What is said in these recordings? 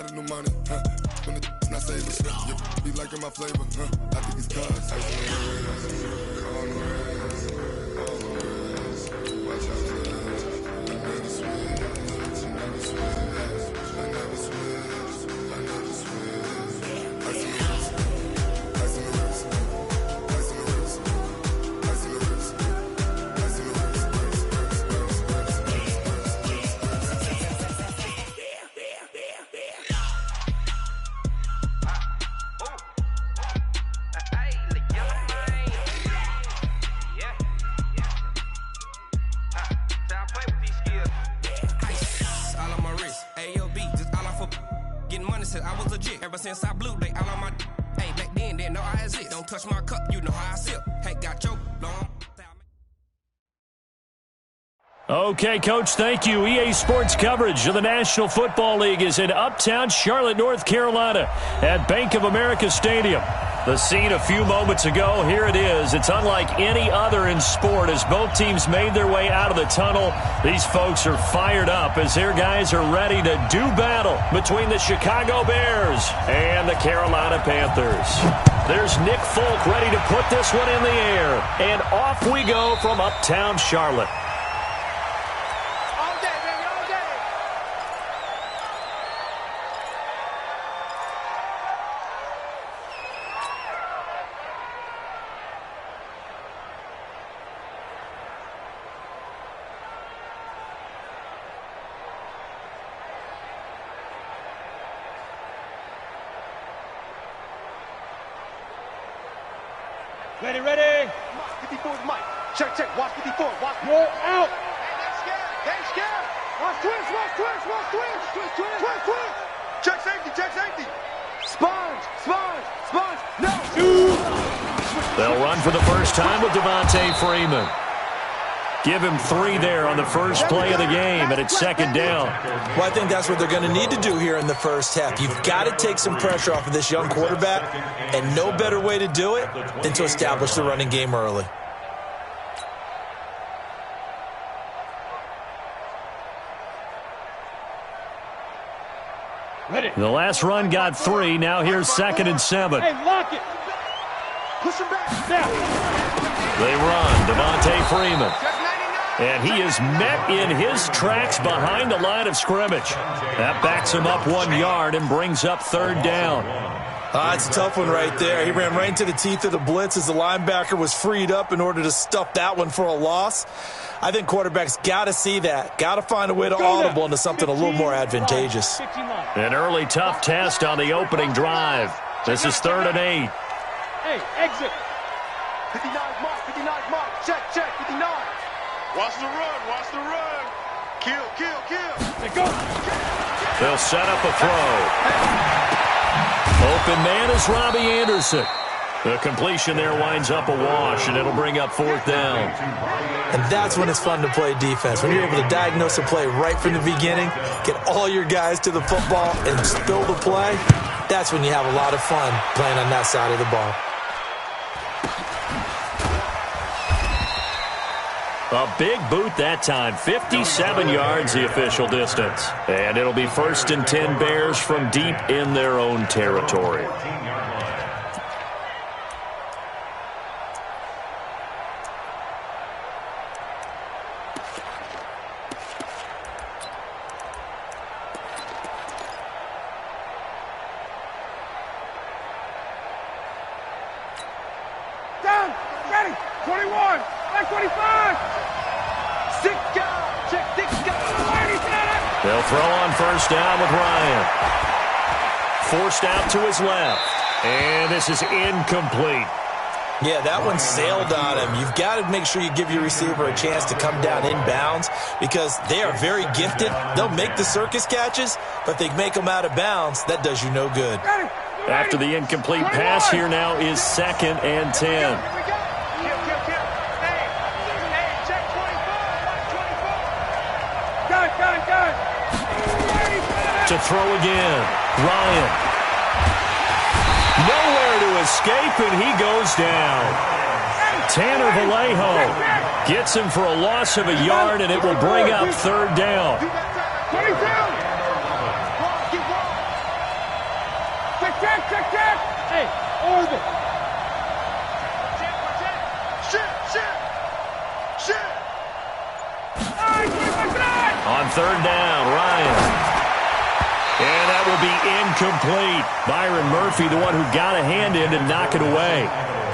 got a new money, when it's not saving, you be liking my flavor, I think it's cause. Ice on the red, on the red, watch out for this. I never switch, I never switch, I never switch, I never switch. Ice on the wrist, ice on the wrist, ice on the wrist, ice on the wrist, ice on the wrist, I was legit ever since I blew they all on my hey back then didn't know I exist. Don't touch my cup, you know how I sip. Hey, got your long. Okay, Coach, thank you. EA Sports coverage of the National Football League is in uptown Charlotte, North Carolina at Bank of America Stadium. The scene a few moments ago, here it is. It's unlike any other in sport as both teams made their way out of the tunnel. These folks are fired up as their guys are ready to do battle between the Chicago Bears and the Carolina Panthers. There's Nick Folk ready to put this one in the air. And off we go from uptown Charlotte. Ready, ready. Mike, 54 is Mike. Check, check. Watch 54. Watch. Roll out. They scared. Watch twist, watch twist, watch twist. Twist, twist, twist, twist. Check safety, check safety. Sponge, sponge, sponge. No. They'll run for the first time with Devontae Freeman. Give him 3 there on the first play of the game, and it's second down. Well, I think that's what they're going to need to do here in the first half. You've got to take some pressure off of this young quarterback, and no better way to do it than to establish the running game early. Ready. The last run got 3. Now here's 2nd and 7. Hey, lock it. Push him back. Now. They run. Devontae Freeman. And he is met in his tracks behind the line of scrimmage. That backs him up 1 yard and brings up 3rd down. It's a tough one right there. He ran right into the teeth of the blitz as the linebacker was freed up in order to stuff that one for a loss. I think quarterbacks got to see that. Got to find a way to audible into something a little more advantageous. An early tough test on the opening drive. This is 3rd and 8. Hey, exit. 59 mark, 59 mark. Check, check, 59. Watch the run, watch the run. Kill, kill, kill. They go. They'll set up a throw. Open man is Robbie Anderson. The completion there winds up a wash, and it'll bring up 4th down. And that's when it's fun to play defense. When you're able to diagnose a play right from the beginning, get all your guys to the football, and spill the play, that's when you have a lot of fun playing on that side of the ball. A big boot that time. 57 yards the official distance. And it'll be 1st and 10 Bears from deep in their own territory. Down. Ready. 21. Back 25. 6 guys. Check 6 guys. They'll throw on 1st down with Ryan. Forced out to his left. And this is incomplete. Yeah, that one sailed on him. You've got to make sure you give your receiver a chance to come down inbounds because they are very gifted. They'll make the circus catches, but they make them out of bounds. That does you no good. After the incomplete pass, here now is 2nd and 10. To throw again. Ryan. Nowhere to escape, and he goes down. Tanner Vallejo gets him for a loss of a yard, and it will bring up 3rd down. Hey, orbit. Shit. On third down, Ryan. And that will be incomplete. Byron Murphy, the one who got a hand in to knock it away.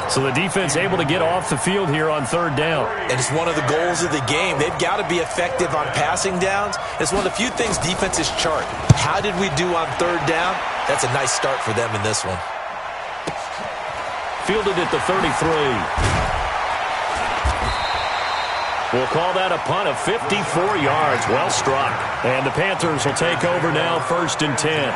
So the defense able to get off the field here on third down. And it's one of the goals of the game. They've got to be effective on passing downs. It's one of the few things defenses chart. How did we do on third down? That's a nice start for them in this one. Fielded at the 33. We'll call that a punt of 54 yards. Well struck. And the Panthers will take over now, 1st and 10.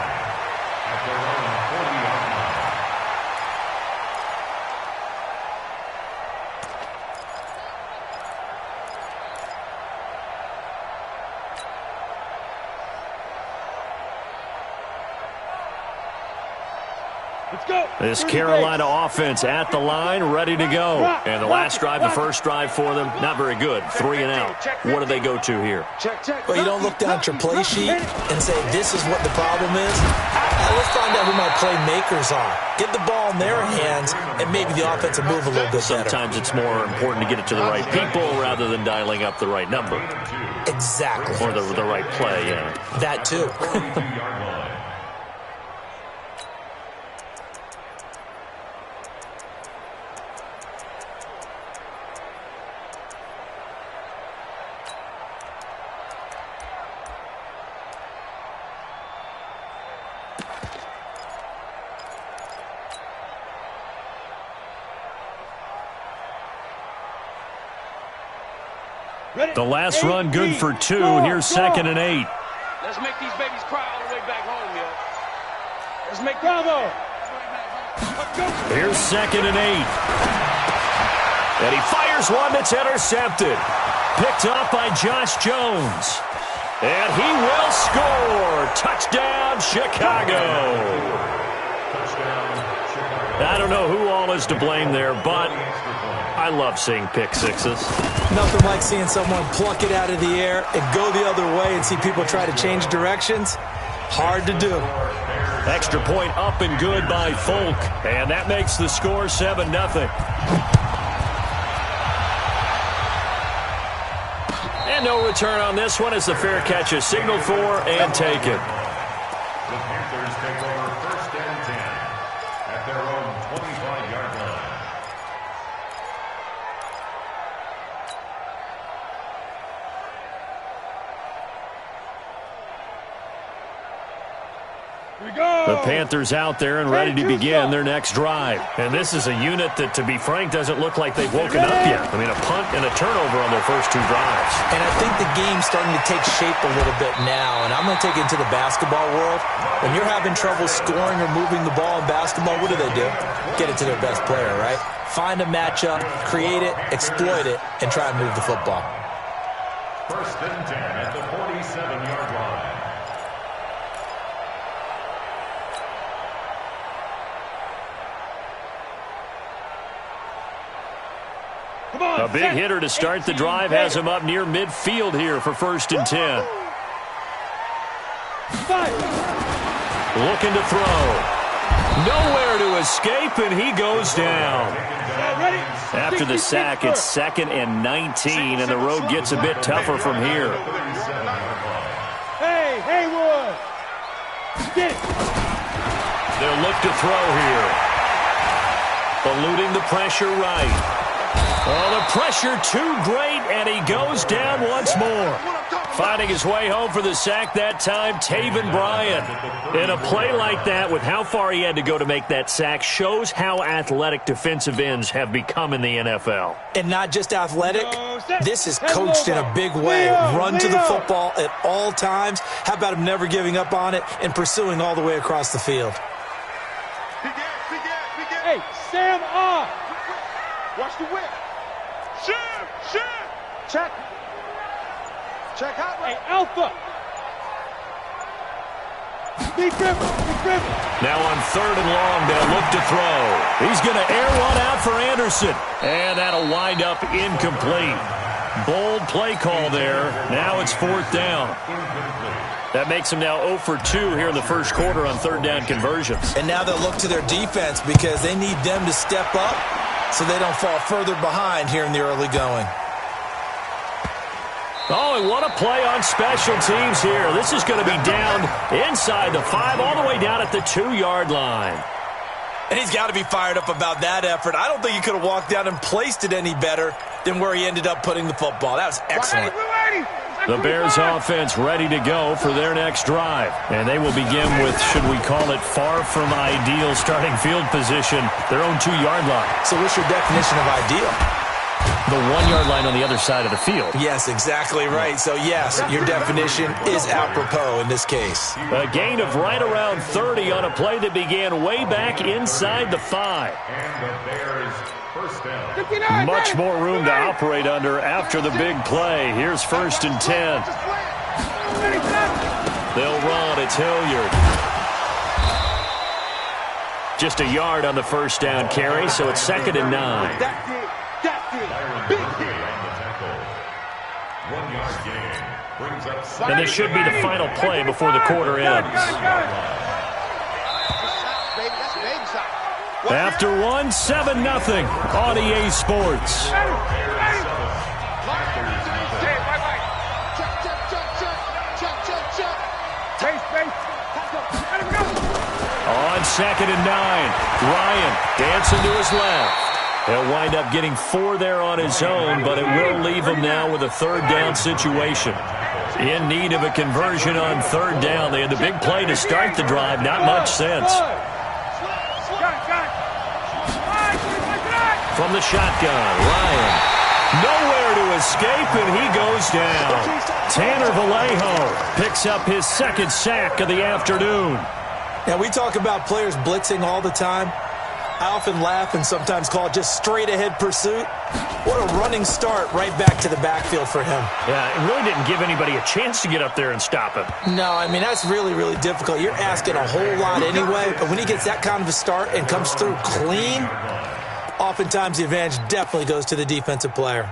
This Carolina offense at the line, ready to go. And the last drive, the first drive for them, not very good. 3 and out. What do they go to here? Well, you don't look down at your play sheet and say, this is what the problem is. Let's find out who my playmakers are. Get the ball in their hands, and maybe the offense will move a little bit better. Sometimes it's more important to get it to the right people rather than dialing up the right number. Exactly. Or the right play, yeah. That too. The last run good for 2. Here's 2nd and 8. Let's make these babies cry all the way back home, yo. Let's make Bravo. Here's 2nd and 8. And he fires one that's intercepted. Picked up by Josh Jones. And he will score. Touchdown, Chicago. I don't know who all is to blame there, but I love seeing pick sixes. Nothing like seeing someone pluck it out of the air and go the other way and see people try to change directions. Hard to do. Extra point up and good by Folk. And that makes the score 7-0. And no return on this one as the fair catch is signaled for and taken. The Panthers take over 1st and 10 at their own 25-yard line. The Panthers out there and ready to begin their next drive. And this is a unit that, to be frank, doesn't look like they've woken up yet. I mean, a punt and a turnover on their first 2 drives. And I think the game's starting to take shape a little bit now. And I'm going to take it into the basketball world. When you're having trouble scoring or moving the ball in basketball, what do? Get it to their best player, right? Find a matchup, create it, exploit it, and try and move the football. 1st and 10 at the 47-yard line. A big hitter to start the drive has him up near midfield here for 1st and 10. Looking to throw. Nowhere to escape, and he goes down. After the sack, it's 2nd and 19, and the road gets a bit tougher from here. Hey, Haywood. They'll look to throw here. Eluding the pressure right. Oh, the pressure too great, and he goes down once more. Finding his way home for the sack that time, Taven Bryan. In a play like that, with how far he had to go to make that sack, shows how athletic defensive ends have become in the NFL. And not just athletic, this is coached in a big way. Run to the football at all times. How about him never giving up on it and pursuing all the way across the field? Hey, Sam off. Watch the whip. Check. Check out. Hey, Alpha. Big River. Now on 3rd and long, they'll look to throw. He's going to air one out for Anderson. And that'll wind up incomplete. Bold play call there. Now it's 4th down. That makes them now 0 for 2 here in the first quarter on 3rd down conversions. And now they'll look to their defense because they need them to step up so they don't fall further behind here in the early going. Oh, and what a play on special teams here. This is going to be down inside the 5 all the way down at the 2-yard line. And he's got to be fired up about that effort. I don't think he could have walked down and placed it any better than where he ended up putting the football. That was excellent. The Bears offense ready to go for their next drive. And they will begin with, should we call it, far from ideal starting field position, their own 2-yard line. So what's your definition of ideal? The 1-yard line on the other side of the field. Yes, exactly right. So, yes, your definition is apropos in this case. A gain of right around 30 on a play that began way back inside the 5. And the Bears first down. Much more room to operate under after the big play. Here's 1st and 10. They'll run. It's Hilliard. Just a yard on the 1st down carry, so it's 2nd and 9. And this should be the final play before the quarter ends. After 1, 7-0 on EA Sports. On 2nd and 9, Ryan dancing to his left. He'll wind up getting 4 there on his own, but it will leave him now with a 3rd down situation. In need of a conversion on 3rd down. They had the big play to start the drive. Not much sense. From the shotgun, Ryan. Nowhere to escape, and he goes down. Tanner Vallejo picks up his 2nd sack of the afternoon. Now, we talk about players blitzing all the time. I often laugh and sometimes call it just straight-ahead pursuit. What a running start right back to the backfield for him. Yeah, it really didn't give anybody a chance to get up there and stop him. No, I mean, that's really, really difficult. You're asking a whole lot anyway, but when he gets that kind of a start and comes through clean, oftentimes the advantage definitely goes to the defensive player.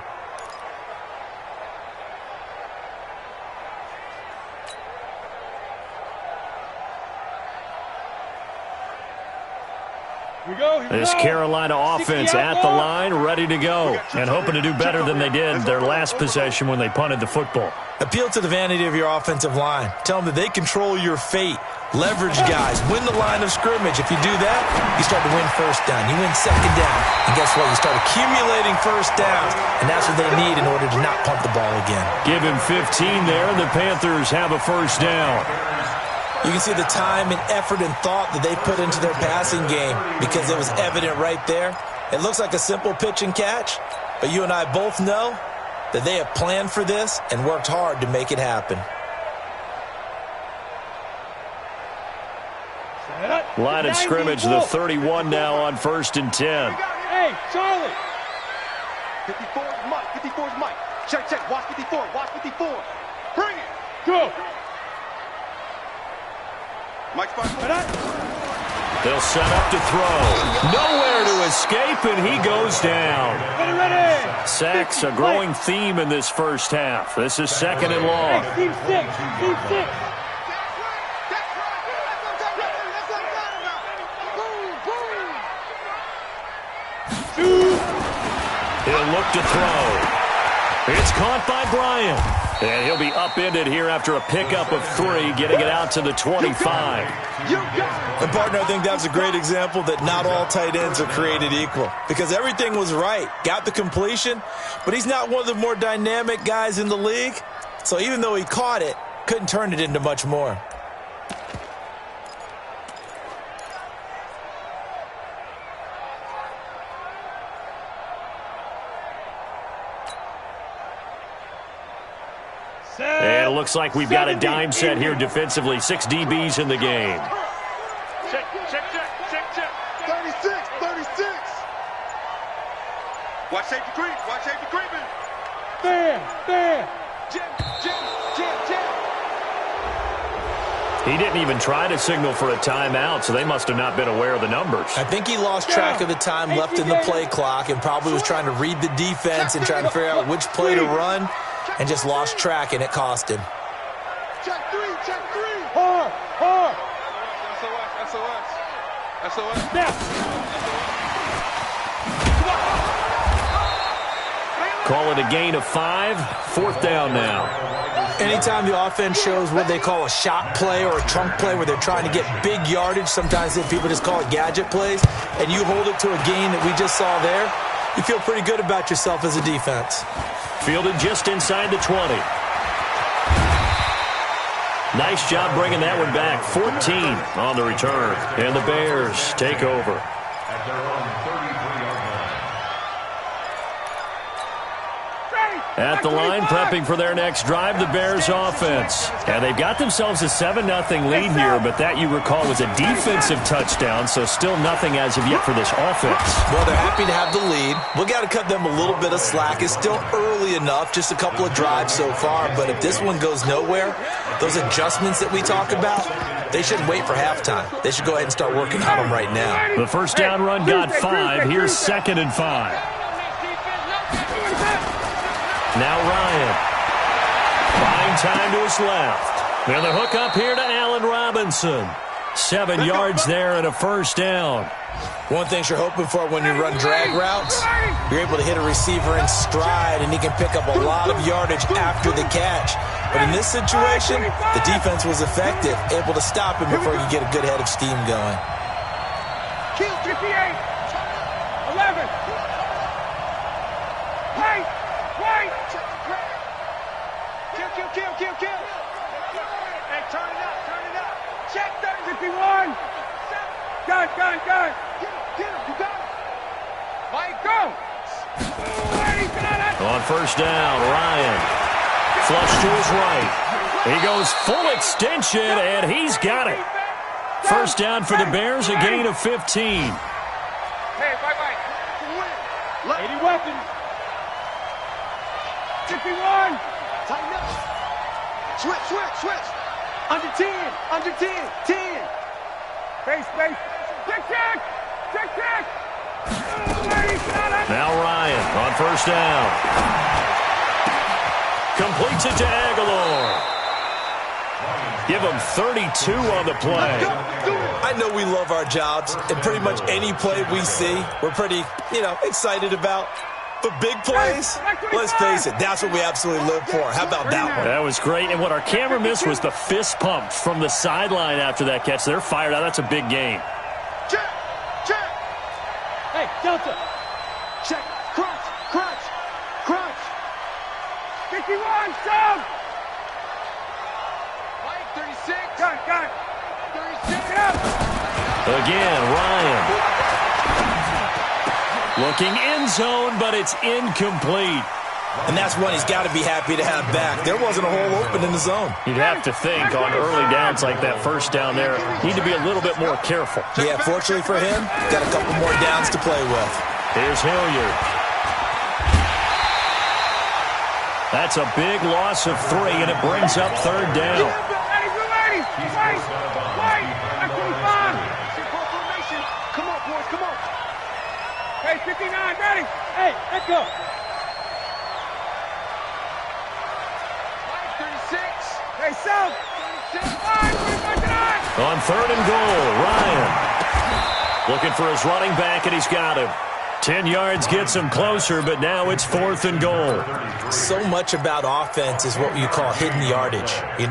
This Carolina offense at the line, ready to go, and hoping to do better than they did their last possession when they punted the football. Appeal to the vanity of your offensive line. Tell them that they control your fate. Leverage guys. Win the line of scrimmage. If you do that, you start to win 1st down. You win 2nd down. And guess what? You start accumulating 1st downs, and that's what they need in order to not punt the ball again. Give him 15 there, and the Panthers have a 1st down. You can see the time and effort and thought that they put into their passing game because it was evident right there. It looks like a simple pitch and catch, but you and I both know that they have planned for this and worked hard to make it happen. Line of scrimmage, the 31 now on 1st and 10. Hey, Charlie. 54 is Mike. 54 is Mike. Check. Watch 54. Watch 54. Bring it. Go. Mike's They'll set up to throw. Nowhere to escape, and he goes down. Ready. Sacks, a growing theme in this 1st half. This is 2nd and long. Team 6. Team 6. He'll look to throw. It's caught by Bryant. And he'll be upended here after a pickup of 3, getting it out to the 25. And, partner, I think that's a great example that not all tight ends are created equal because everything was right. Got the completion, but he's not one of the more dynamic guys in the league. So even though he caught it, couldn't turn it into much more. And it looks like we've got a dime set here defensively. 6 DBs in the game. Check. 36. Watch safety creep. Watch safety creeping. There. Jam. He didn't even try to signal for a timeout, so they must have not been aware of the numbers. I think he lost track of the time left in the play clock and probably was trying to read the defense and trying to figure out which play to run and just lost track, and it cost him. Check three, check three. Hard, hard. SOS. Now. Call it a gain of 5. 4th down now. Anytime the offense shows what they call a shot play or a chunk play where they're trying to get big yardage, sometimes people just call it gadget plays, and you hold it to a gain that we just saw there, you feel pretty good about yourself as a defense. Fielded just inside the 20. Nice job bringing that one back. 14 on the return. And the Bears take over. At their own 33-yard line. At the line, prepping for their next drive, the Bears offense. And they've got themselves a 7-0 lead here, but that, you recall, was a defensive touchdown, so still nothing as of yet for this offense. Well, they're happy to have the lead. We got to cut them a little bit of slack. It's still early enough, just a couple of drives so far, but if this one goes nowhere, those adjustments that we talk about, they shouldn't wait for halftime. They should go ahead and start working on them right now. The first down run got 5. Here's 2nd and 5. Now Ryan. Buying time to his left. And the hook up here to Allen Robinson. 7 yards there and a first down. One thing you're hoping for when you run drag routes, you're able to hit a receiver in stride, and he can pick up a lot of yardage after the catch. But in this situation, the defense was effective, able to stop him before you get a good head of steam going. Kill 58. 11. Hey, wait. Kill. Hey, turn it up. Check 51. Gun. Get him, you got it. Mike, go. On first down, Ryan. Flush to his right. He goes full extension, and he's got it. First down for the Bears, a gain of 15. Hey, bye. 80 weapons. 51. Tighten up. Switch. Under 10. 10. Face. Check. Now Ryan on first down. Completes it to Aguilar. Give him 32 on the play. I know we love our jobs, and pretty much any play we see, we're pretty, excited about. But big plays, let's face it, that's what we absolutely live for. How about that one? That was great, and what our camera missed was the fist pump from the sideline after that catch. They're fired out. That's a big game. Check. Hey, Delta. Check. Crunch. 51, shove. Mike, 36. Gun. 36. Get up. Again, Ryan. Looking end zone, but it's incomplete. And that's one he's got to be happy to have back. There wasn't a hole open in the zone. You'd have to think on early downs like that first down there, need to be a little bit more careful. Yeah, fortunately for him, got a couple more downs to play with. Here's Hilliard. That's a big loss of 3, and it brings up third down. Come on, boys, come on. Hey, 59, ready. Hey, let's go. 36. Hey, South. 36. On third and goal, Ryan. Looking for his running back, and he's got him. 10 yards gets him closer, but now it's 4th and goal. So much about offense is what you call hidden yardage. You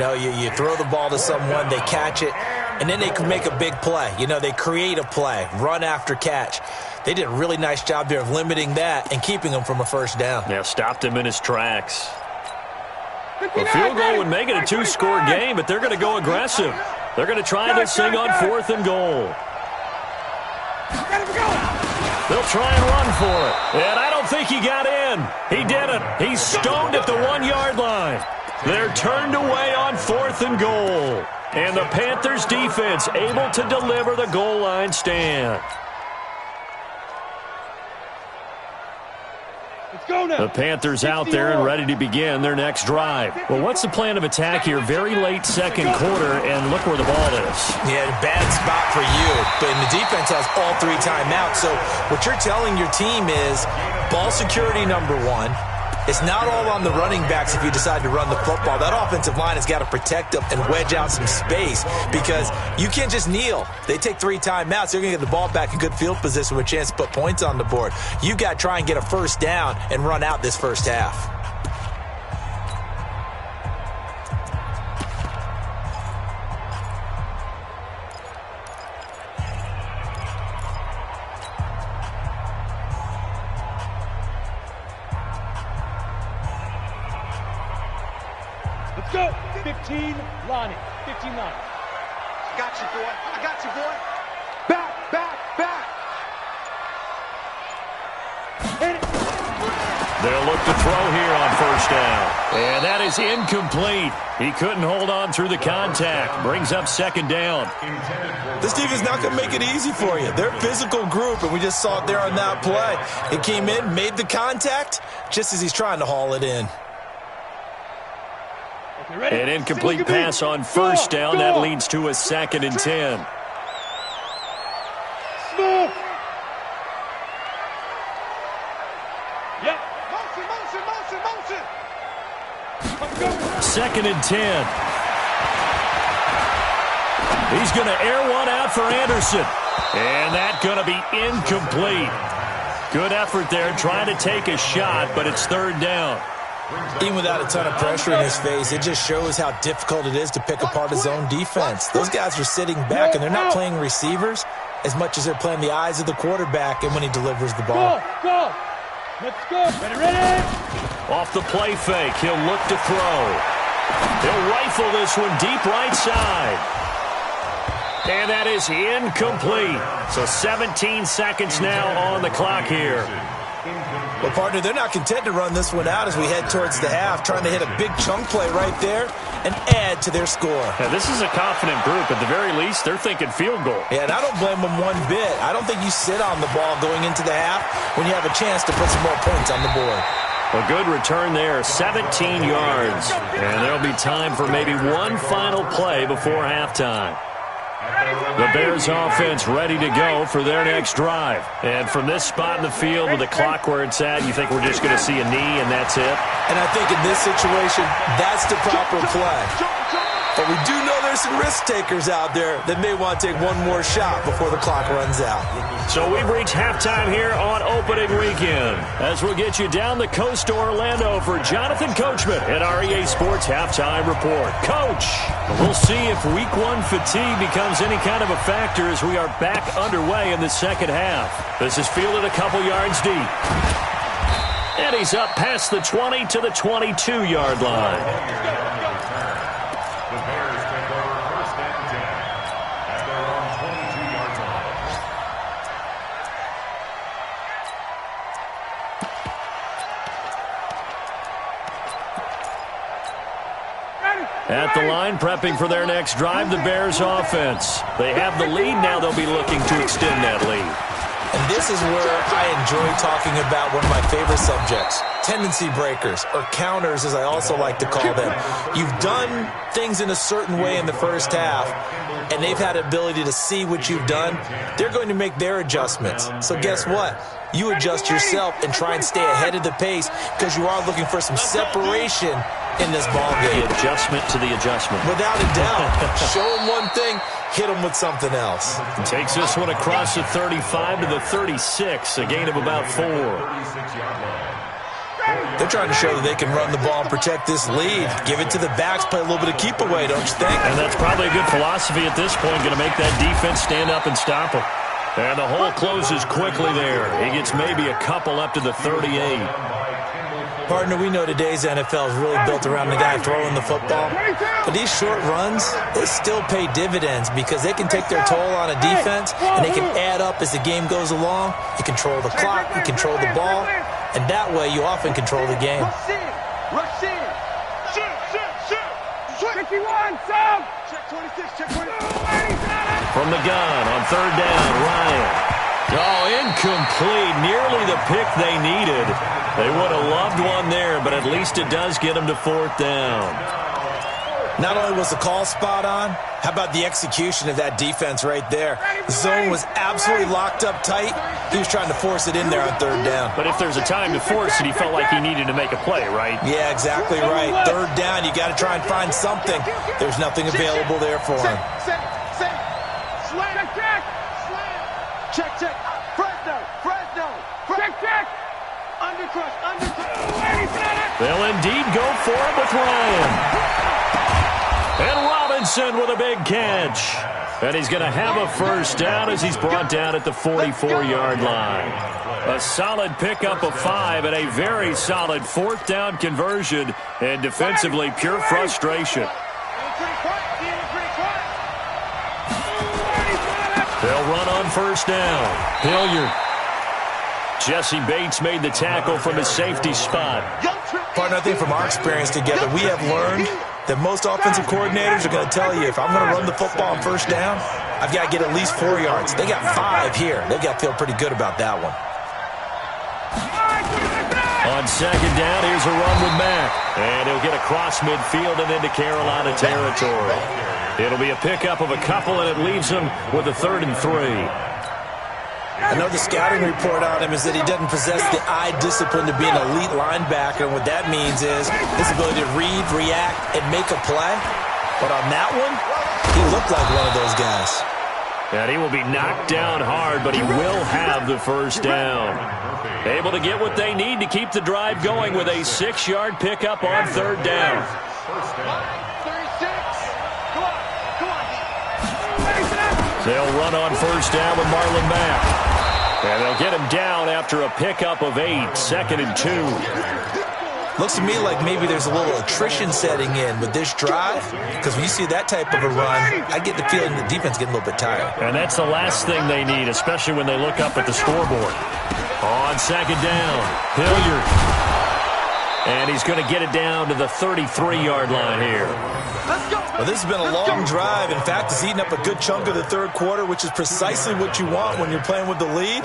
throw the ball to someone, they catch it, and then they can make a big play. They create a play, run after catch. They did a really nice job there of limiting that and keeping him from a first down. Yeah, stopped him in his tracks. A field goal would make it a 2-score game, but they're going to go aggressive. They're going to try this thing on 4th and goal. They'll try and run for it. And I don't think he got in. He didn't. He's stoned at the 1-yard line. They're turned away on 4th and goal. And the Panthers defense able to deliver the goal line stand. The Panthers out there and ready to begin their next drive. Well, what's the plan of attack here? Very late second quarter, and look where the ball is. Yeah, bad spot for you. But the defense has all 3 timeouts. So what you're telling your team is ball security number 1. It's not all on the running backs if you decide to run the football. That offensive line has got to protect them and wedge out some space because you can't just kneel. They take 3 timeouts. They're going to get the ball back in good field position with a chance to put points on the board. You've got to try and get a first down and run out this first half. Let's go. 15, Lonnie. 15, Lonnie. Got you, boy. I got you, boy. Back, back, back. Hit it. They'll look to throw here on first down. And that is incomplete. He couldn't hold on through the contact. Brings up second down. This defense is not going to make it easy for you. They're a physical group, and we just saw it there on that play. It came in, made the contact, just as he's trying to haul it in. An incomplete pass on first down. That leads to a 2nd and 10. Smooth. Yep. Motion, motion, motion, motion. 2nd and 10. He's going to air one out for Anderson. And that's going to be incomplete. Good effort there trying to take a shot, but it's 3rd down. Even without a ton of pressure in his face, it just shows how difficult it is to pick apart his own defense. Those guys are sitting back, and they're not playing receivers as much as they're playing the eyes of the quarterback and when he delivers the ball. Go. Let's go. Ready. Off the play fake, he'll look to throw. He'll rifle this one deep right side. And that is incomplete. So 17 seconds now on the clock here. Well, partner, they're not content to run this one out as we head towards the half, trying to hit a big chunk play right there and add to their score. Yeah, this is a confident group. At the very least, they're thinking field goal. Yeah, and I don't blame them one bit. I don't think you sit on the ball going into the half when you have a chance to put some more points on the board. A good return there, 17 yards. And there'll be time for maybe one final play before halftime. The Bears offense ready to go for their next drive. And from this spot in the field with the clock where it's at, you think we're just going to see a knee and that's it? And I think in this situation, that's the proper play. But we do know there's some risk takers out there that may want to take one more shot before the clock runs out. So we've reached halftime here on opening weekend. As we'll get you down the coast to Orlando for Jonathan Coachman at our EA Sports Halftime Report. Coach, we'll see if week 1 fatigue becomes any kind of a factor as we are back underway in the second half. This is fielded a couple yards deep. And he's up past the 20 to the 22-yard line. The Bears take over 1st and 10 at their own 22-yard line. At the line, prepping for their next drive, the Bears offense. They have the lead. Now they'll be looking to extend that lead. And this is where I enjoy talking about one of my favorite subjects, tendency breakers, or counters as I also like to call them. You've done things in a certain way in the first half, and they've had the ability to see what you've done. They're going to make their adjustments. So guess what? You adjust yourself and try and stay ahead of the pace because you are looking for some separation in this ball game. The adjustment to the adjustment. Without a doubt. Show them one thing, hit them with something else. Takes this one across the 35 to the 36, a gain of about 4. They're trying to show that they can run the ball and protect this lead. Give it to the backs, play a little bit of keep away, don't you think? And that's probably a good philosophy at this point, going to make that defense stand up and stop them. And the hole closes quickly there. He gets maybe a couple up to the 38. Partner, we know today's NFL is really built around the guy throwing the football. But these short runs, they still pay dividends because they can take their toll on a defense and they can add up as the game goes along. You control the clock, you control the ball, and that way you often control the game. Rush in. Shoot. 51, Sam. Check 26, check 26. From the gun on 3rd down, Ryan. Oh, incomplete. Nearly the pick they needed. They would have loved one there, but at least it does get them to 4th down. Not only was the call spot on, how about the execution of that defense right there? The zone was absolutely locked up tight. He was trying to force it in there on 3rd down. But if there's a time to force it, he felt like he needed to make a play, right? Yeah, exactly right. 3rd down, you got to try and find something. There's nothing available there for him. Check. Fresno. Check. Undercrush. They'll indeed go for it with Ryan. And Robinson with a big catch. And he's going to have a 1st down as he's brought down at the 44-yard line. A solid pickup of 5 and a very solid 4th down conversion. And defensively, pure frustration. They'll run on 1st down. Hilliard. Jesse Bates made the tackle from his safety spot. Partner, I think from our experience together, we have learned that most offensive coordinators are going to tell you, if I'm going to run the football on 1st down, I've got to get at least 4 yards. They got 5 here. They've got to feel pretty good about that one. On 2nd down, here's a run with Mack. And he'll get across midfield and into Carolina territory. It'll be a pickup of a couple, and it leaves him with a 3rd and 3. I know the scouting report on him is that he doesn't possess the eye discipline to be an elite linebacker, and what that means is his ability to read, react, and make a play. But on that one, he looked like one of those guys. And he will be knocked down hard, but he will have the 1st down. Able to get what they need to keep the drive going with a 6-yard pickup on 3rd down. They'll run on 1st down with Marlon Mack. And they'll get him down after a pickup of 8, 2nd and 2. Looks to me like maybe there's a little attrition setting in with this drive, because when you see that type of a run, I get the feeling the defense getting a little bit tired. And that's the last thing they need, especially when they look up at the scoreboard. On 2nd down, Hilliard. And he's going to get it down to the 33-yard line here. Well, this has been a long drive. In fact, it's eaten up a good chunk of the 3rd quarter, which is precisely what you want when you're playing with the lead.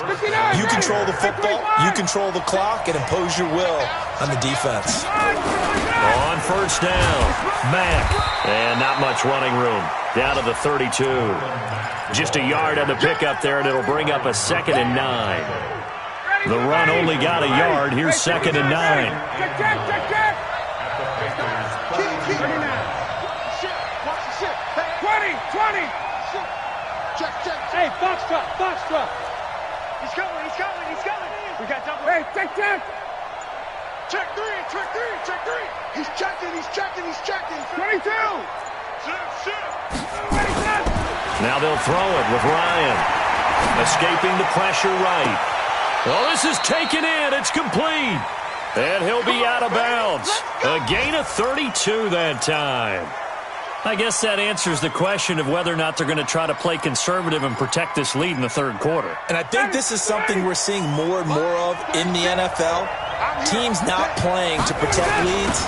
You control the football, you control the clock, and impose your will on the defense. On 1st down, Mack. And not much running room. Down to the 32. Just a yard on the pickup there, and it'll bring up a 2nd and 9. The run only got a yard. Here's 2nd and 9. Hey, Foxtrot. He's coming. We got double. Hey, check. Check three. He's checking. 22. Now they'll throw it with Ryan. Escaping the pressure right. Oh, this is taken in. It's complete. And he'll be out of bounds. A gain of 32 that time. I guess that answers the question of whether or not they're going to try to play conservative and protect this lead in the 3rd quarter. And I think this is something we're seeing more and more of in the NFL. Teams not playing to protect leads.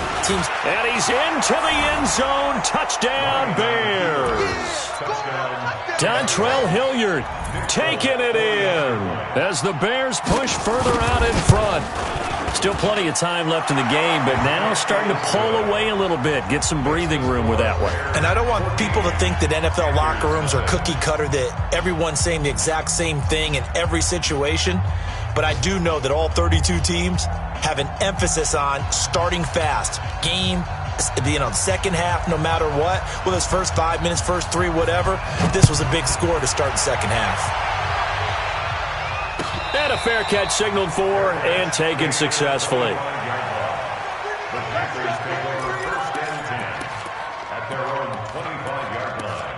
And he's into the end zone. Touchdown, Bears. Dontrell Hilliard taking it in as the Bears push further out in front. Still plenty of time left in the game, but now starting to pull away a little bit, get some breathing room with that one. And I don't want people to think that NFL locker rooms are cookie cutter, that everyone's saying the exact same thing in every situation. But I do know that all 32 teams have an emphasis on starting fast. Game, second half, no matter what. Whether it's first 5 minutes, first 3, whatever. This was a big score to start the second half. And a fair catch signaled for and taken successfully. The Packers take over 1st and 10 at their own 25-yard line.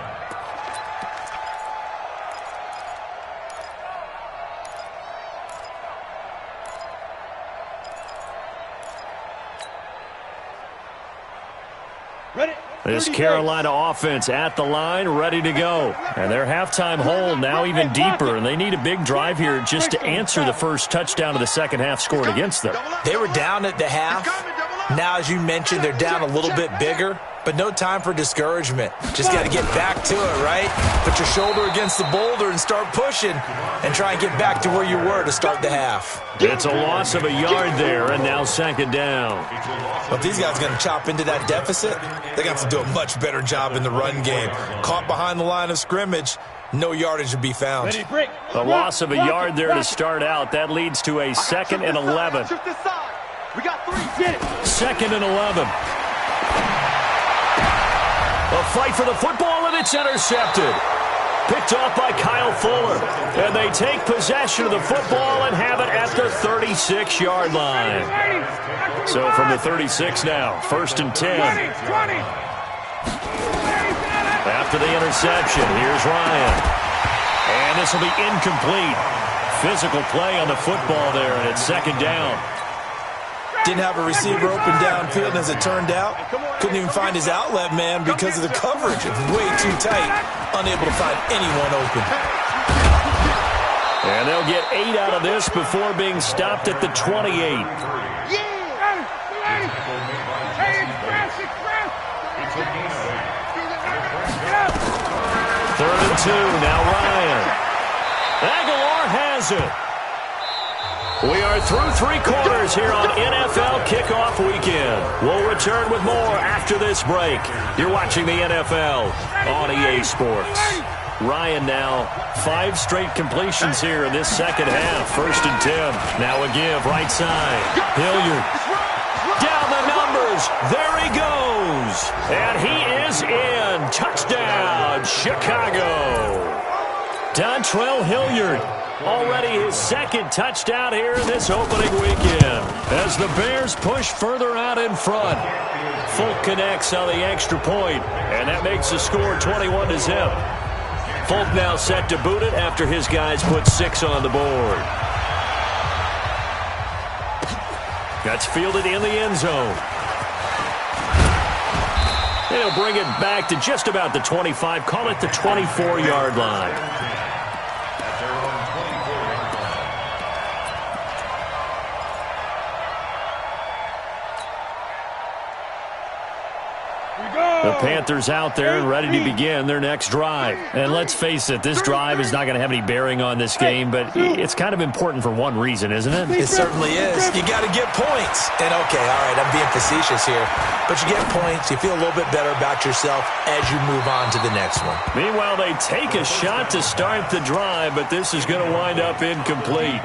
Ready? This Carolina offense at the line, ready to go. And their halftime hole now even deeper, and they need a big drive here just to answer the first touchdown of the second half scored against them. They were down at the half. Now, as you mentioned, they're down a little bit bigger. But no time for discouragement. Just got to get back to it, right? Put your shoulder against the boulder and start pushing and try and get back to where you were to start the half. It's a loss of a yard there, and now second down. Well, if these guys are going to chop into that deficit, they're going to have to do a much better job in the run game. Caught behind the line of scrimmage, no yardage to be found. A loss of a yard there to start out. That leads to a 2nd and 11. We got 3. Get it. 2nd and 11. A fight for the football, and it's intercepted. Picked off by Kyle Fuller. And they take possession of the football and have it at the 36-yard line. So from the 36 now, 1st and 10. After the interception, here's Ryan. And this will be incomplete. Physical play on the football there, and it's 2nd down. Didn't have a receiver open downfield, as it turned out. Couldn't even find his outlet man because of the coverage. It was way too tight. Unable to find anyone open. And they'll get 8 out of this before being stopped at the 28. 3rd and 2, now Ryan. Aguilar has it. We are through 3 quarters here on NFL Kickoff Weekend. We'll return with more after this break. You're watching the NFL on EA Sports. Ryan now 5 straight completions here in this second half. 1st and 10. Now a give right side. Hilliard. Down the numbers. There he goes. And he is in. Touchdown, Chicago. Dontrell Hilliard. Already his 2nd touchdown here in this opening weekend. As the Bears push further out in front. Folk connects on the extra point, and that makes the score 21-0. Folk now set to boot it after his guys put 6 on the board. That's fielded in the end zone. He'll bring it back to just about the 25, call it the 24-yard line. The Panthers out there and ready to begin their next drive. And let's face it, this drive is not going to have any bearing on this game, but it's kind of important for one reason, isn't it? It certainly is. You got to get points. And, okay, all right, I'm being facetious here. But you get points, you feel a little bit better about yourself as you move on to the next one. Meanwhile, they take a shot to start the drive, but this is going to wind up incomplete.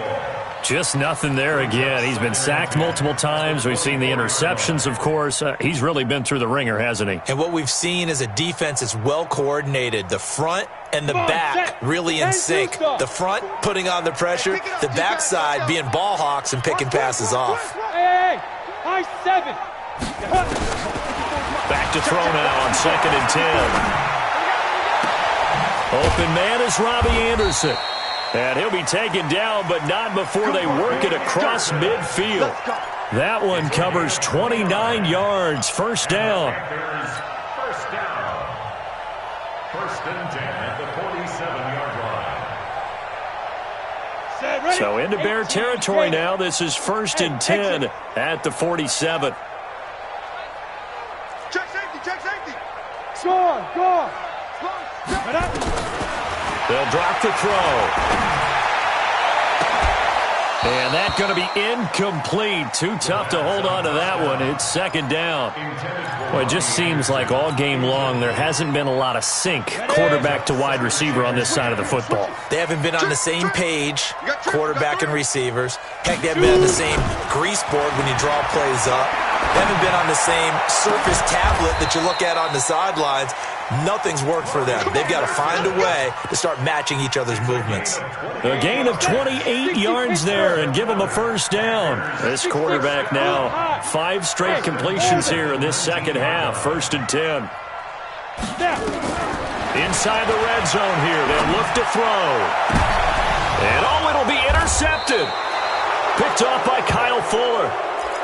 Just nothing there again. He's been sacked multiple times. We've seen the interceptions, of course. He's really been through the ringer, hasn't he? And what we've seen is a defense that's well coordinated. The front and the back really in sync. The front putting on the pressure. The backside being ball hawks and picking passes off. Hey, high 7. Back to throw now on 2nd and 10. Open man is Robbie Anderson. And he'll be taken down, but not before they work it across midfield. That one covers 29 yards. 1st down. First down. 1st and 10 at the 47-yard line. So into Bear territory now. This is 1st and 10 at the 47. Check safety. Go on. They'll drop the throw. And that's going to be incomplete. Too tough to hold on to that one. It's 2nd down. Well, it just seems like all game long there hasn't been a lot of sync quarterback to wide receiver on this side of the football. They haven't been on the same page, quarterback and receivers. Heck, they haven't been on the same grease board when you draw plays up. They haven't been on the same surface tablet that you look at on the sidelines. Nothing's worked for them. They've got to find a way to start matching each other's movements. A gain of 28 yards there and give them a 1st down. This quarterback now 5 straight completions here in this second half. 1st and 10. Inside the red zone here. They'll look to throw. And it'll be intercepted. Picked off by Kyle Fuller.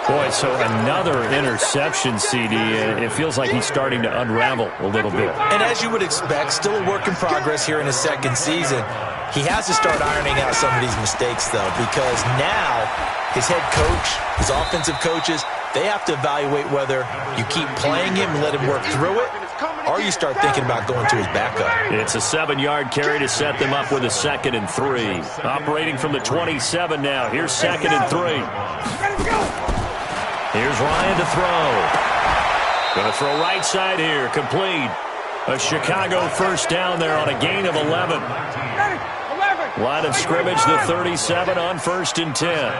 Boy, so another interception, CD. It feels like he's starting to unravel a little bit. And as you would expect, still a work in progress here in his 2nd season. He has to start ironing out some of these mistakes, though, because now his head coach, his offensive coaches, They have to evaluate whether you keep playing him and let him work through it, or you start thinking about going to his backup. It's a 7-yard carry to set them up with a 2nd and 3. Operating from the 27 now. Here's 2nd and 3. Here's Ryan to throw. Going to throw right side here. Complete. A Chicago first down there on a gain of 11. Line of scrimmage, the 37 on 1st and 10.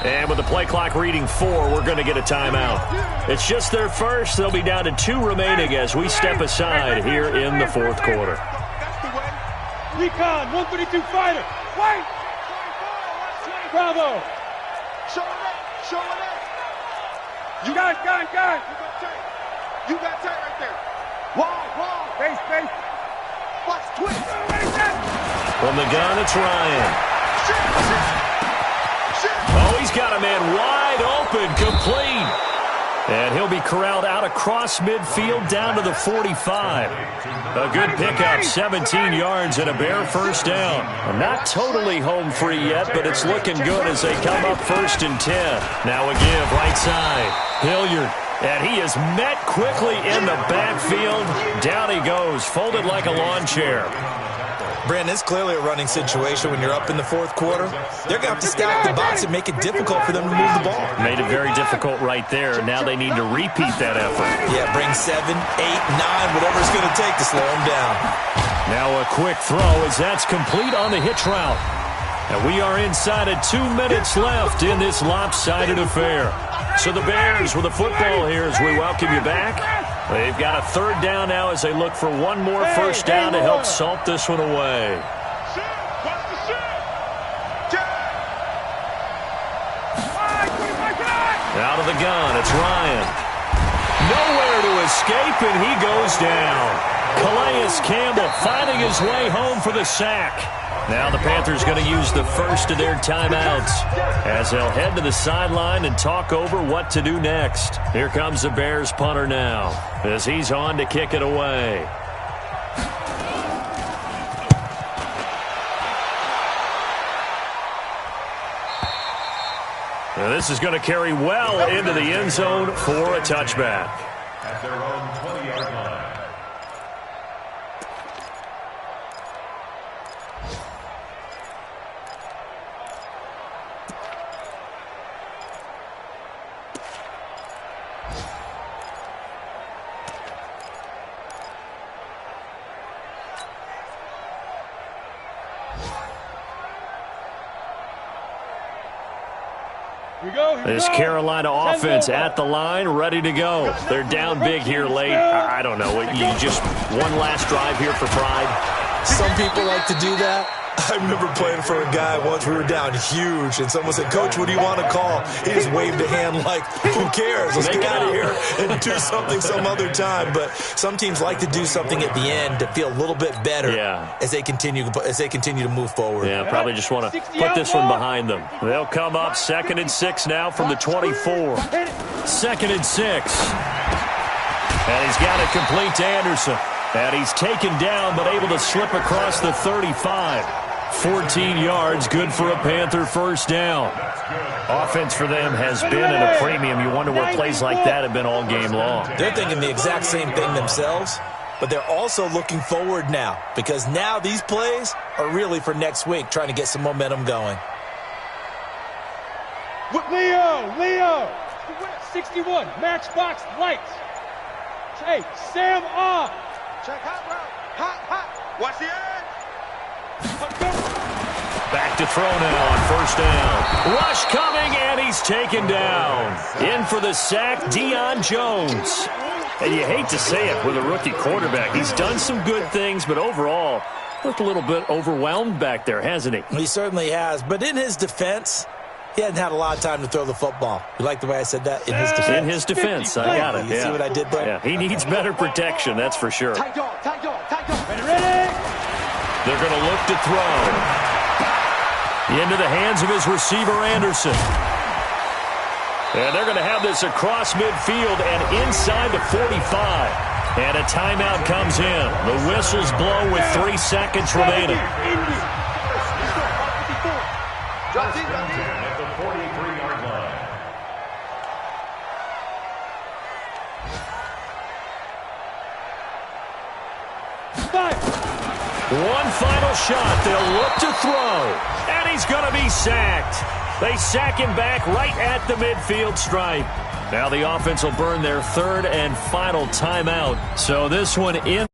And with the play clock reading 4, we're going to get a timeout. It's just their first. They'll be down to 2 remaining as we step aside here in the 4th quarter. Recon, 132 fighter. Wait! Bravo! Show it up! Show it up! You got guys! You got tight right there. Wall! Base! Watch, twist! From the gun, it's Ryan. Oh, he's got a man wide open, complete. And he'll be corralled out across midfield down to the 45. A good pickup, 17 yards and a Bear first down. Not totally home free yet, but it's looking good as they come up 1st and 10. Now a give, right side. Hilliard. And he is met quickly in the backfield. Down he goes, folded like a lawn chair. Brandon, it's clearly a running situation when you're up in the 4th quarter. They're going to have to stack the box and make it difficult for them to move the ball. Made it very difficult right there. Now they need to repeat that effort. Yeah, bring 7, 8, 9, whatever it's going to take to slow them down. Now a quick throw as that's complete on the hitch route. And we are inside of 2 minutes left in this lopsided affair. So the Bears with the football here as we welcome you back. They've got a 3rd down now as they look for one more first down to help salt this one away. Out of the gun, it's Ryan. Nowhere to escape, and he goes down. Calais Campbell finding his way home for the sack. Now the Panthers going to use the first of their timeouts as they'll head to the sideline and talk over what to do next. Here comes the Bears punter now as he's on to kick it away. Now this is going to carry well into the end zone for a touchback. At their own 20-yard line. This Carolina offense at the line, ready to go. They're down big here late. I don't know. You just one last drive here for pride. Some people like to do that. I remember playing for a guy once. We were down huge, and someone said, "Coach, what do you want to call?" He just waved a hand like, "Who cares? Let's get out of here and do something some other time." But some teams like to do something at the end to feel a little bit better as they continue to move forward. Yeah, probably just want to put this one behind them. They'll come up 2nd and 6 now from the 24. 2nd and 6. And he's got it complete to Anderson. And he's taken down but able to slip across the 35. 14 yards, good for a Panther first down. Offense for them has been at a premium. You wonder where plays like that have been all game long. They're thinking the exact same thing themselves, but they're also looking forward now because now these plays are really for next week, trying to get some momentum going. With Leo, 61, matchbox lights. Hey, Sam off. Check hot route, hot. Watch the edge. Back to throw now on first down. Rush coming, and he's taken down. In for the sack, Deion Jones. And you hate to say it with a rookie quarterback. He's done some good things, but overall, looked a little bit overwhelmed back there, hasn't he? He certainly has. But in his defense, he hadn't had a lot of time to throw the football. You like the way I said that? In his defense. In his defense, I got it. You see what I did there? Yeah, he needs better protection, that's for sure. Tight dog. Ready? They're going to look to throw. Into the hands of his receiver, Anderson. And they're going to have this across midfield and inside the 45. And a timeout comes in. The whistles blow with 3 seconds remaining. First and 10 at the 43-yard line. One final shot. They'll look to throw. And he's going to be sacked. They sack him back right at the midfield stripe. Now the offense will burn their third and final timeout. So this one in.